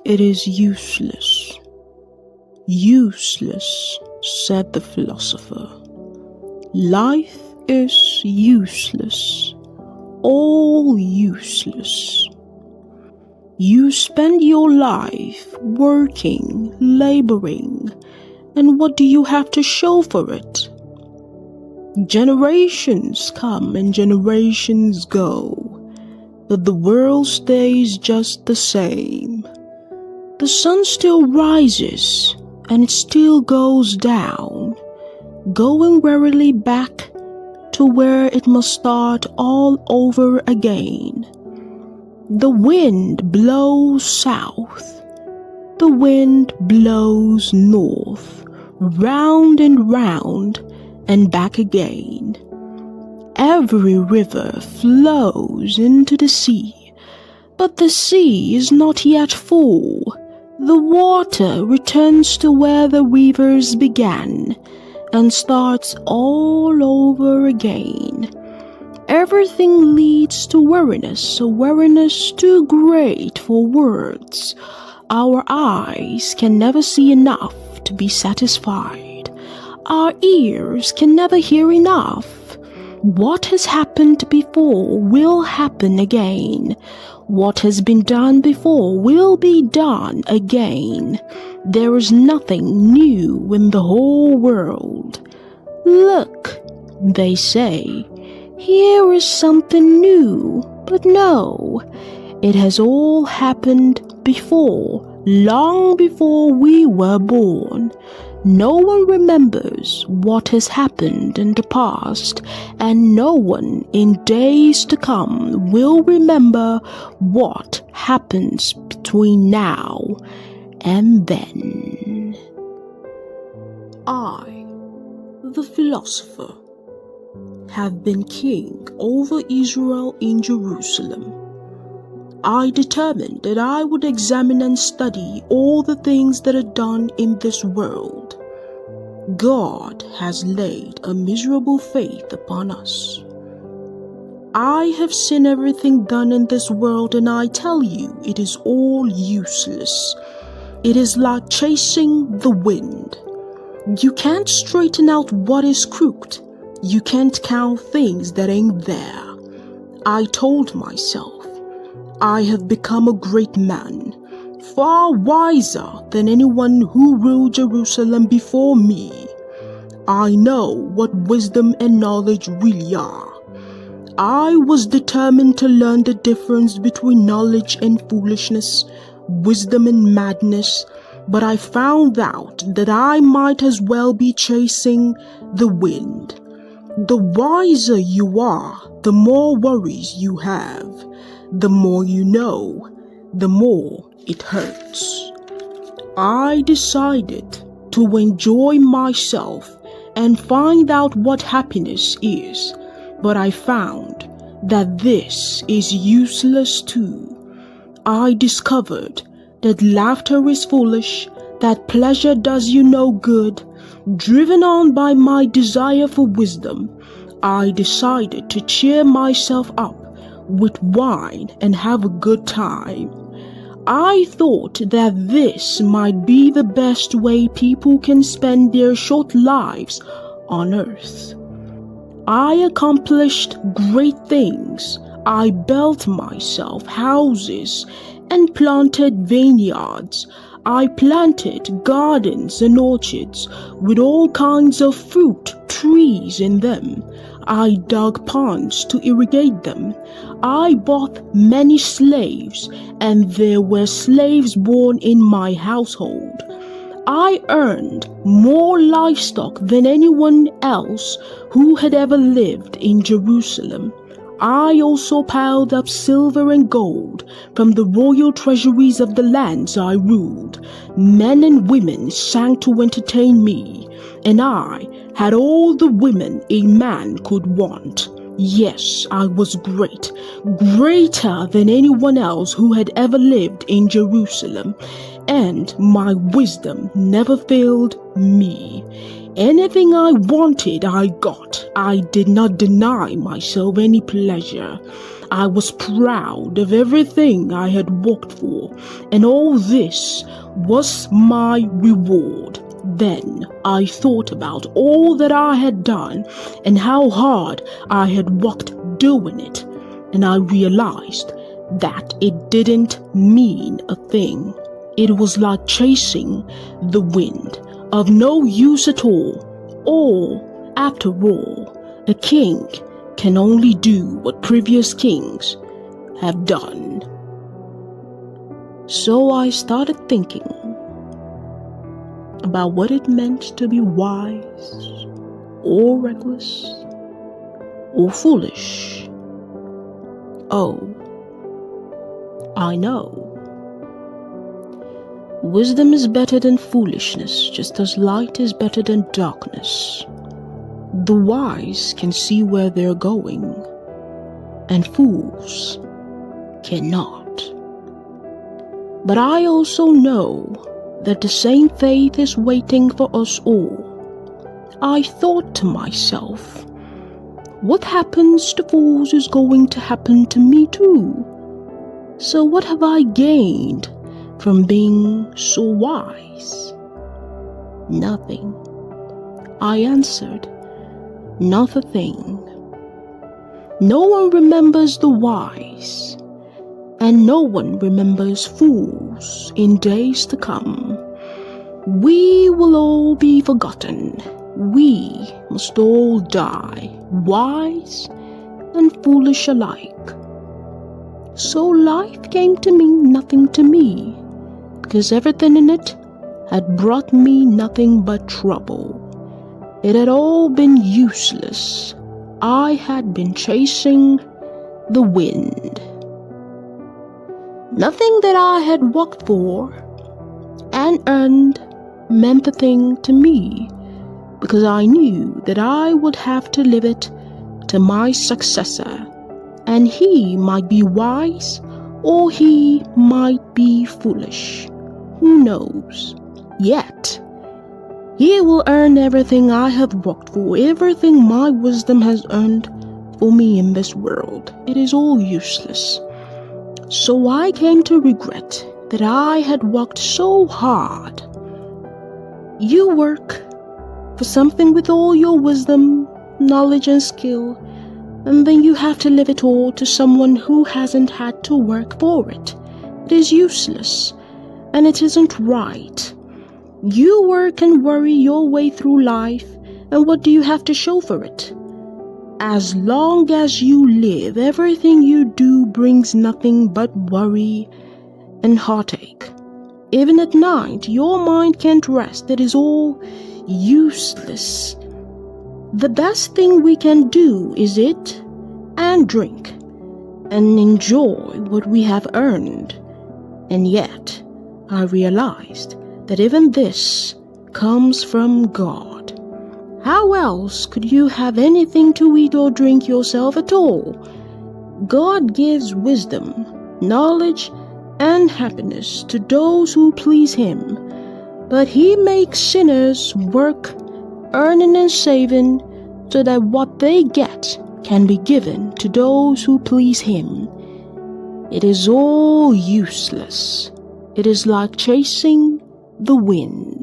"It is useless, useless," said the philosopher. "Life is useless, all useless. You spend your life working, laboring, and what do you have to show for it? Generations come and generations go, but the world stays just the same. The sun still rises and it still goes down, going wearily back to where it must start all over again. The wind blows south, the wind blows north, round and back again. Every river flows into the sea, but the sea is not yet full. The water returns to where the rivers began and starts all over again. Everything leads to weariness, a weariness too great for words. Our eyes can never see enough to be satisfied. Our ears can never hear enough. What has happened before will happen again. What has been done before will be done again. There is nothing new in the whole world. Look, they say, here is something new, but no, it has all happened before, long before we were born. No one remembers what has happened in the past, and no one in days to come will remember what happens between now and then. I, the philosopher, have been king over Israel in Jerusalem. I determined that I would examine and study all the things that are done in this world. God has laid a miserable faith upon us. I have seen everything done in this world, and I tell you, it is all useless. It is like chasing the wind. You can't straighten out what is crooked. You can't count things that ain't there. I told myself, I have become a great man, far wiser than anyone who ruled Jerusalem before me. I know what wisdom and knowledge really are. I was determined to learn the difference between knowledge and foolishness, wisdom and madness, but I found out that I might as well be chasing the wind. The wiser you are, the more worries you have. The more you know, the more it hurts. I decided to enjoy myself and find out what happiness is, but I found that this is useless too. I discovered that laughter is foolish, that pleasure does you no good. Driven on by my desire for wisdom, I decided to cheer myself up with wine and have a good time. I thought that this might be the best way people can spend their short lives on earth. I accomplished great things. I built myself houses and planted vineyards. I planted gardens and orchards with all kinds of fruit trees in them. I dug ponds to irrigate them. I bought many slaves, and there were slaves born in my household. I earned more livestock than anyone else who had ever lived in Jerusalem. I also piled up silver and gold from the royal treasuries of the lands I ruled. Men and women sang to entertain me, and I had all the women a man could want. Yes, I was great, greater than anyone else who had ever lived in Jerusalem, and my wisdom never failed me. Anything I wanted, I got. I did not deny myself any pleasure. I was proud of everything I had worked for, and all this was my reward. Then I thought about all that I had done and how hard I had worked doing it, and I realized that it didn't mean a thing. It was like chasing the wind, of no use at all. Or, after all, a king can only do what previous kings have done. So I started thinking about what it meant to be wise, or reckless, or foolish. Oh, I know. Wisdom is better than foolishness, just as light is better than darkness. The wise can see where they're going, and fools cannot. But I also know that the same fate is waiting for us all. I thought to myself, what happens to fools is going to happen to me too. So what have I gained from being so wise? Nothing. I answered, not a thing. No one remembers the wise, and no one remembers fools in days to come. We will all be forgotten. We must all die, wise and foolish alike. So life came to mean nothing to me, because everything in it had brought me nothing but trouble. It had all been useless. I had been chasing the wind. Nothing that I had worked for and earned meant a thing to me, because I knew that I would have to leave it to my successor, and he might be wise or he might be foolish. Who knows? Yet, he will earn everything I have worked for, everything my wisdom has earned for me in this world. It is all useless. So I came to regret that I had worked so hard. You work for something with all your wisdom, knowledge, and skill, and then you have to leave it all to someone who hasn't had to work for it. It is useless, and it isn't right. You work and worry your way through life, and what do you have to show for it? As long as you live, everything you do brings nothing but worry and heartache. Even at night, your mind can't rest. It is all useless. The best thing we can do is eat and drink and enjoy what we have earned. And yet, I realized that even this comes from God. How else could you have anything to eat or drink yourself at all? God gives wisdom, knowledge, and happiness to those who please Him, but He makes sinners work, earning and saving, so that what they get can be given to those who please Him. It is all useless. It is like chasing the wind.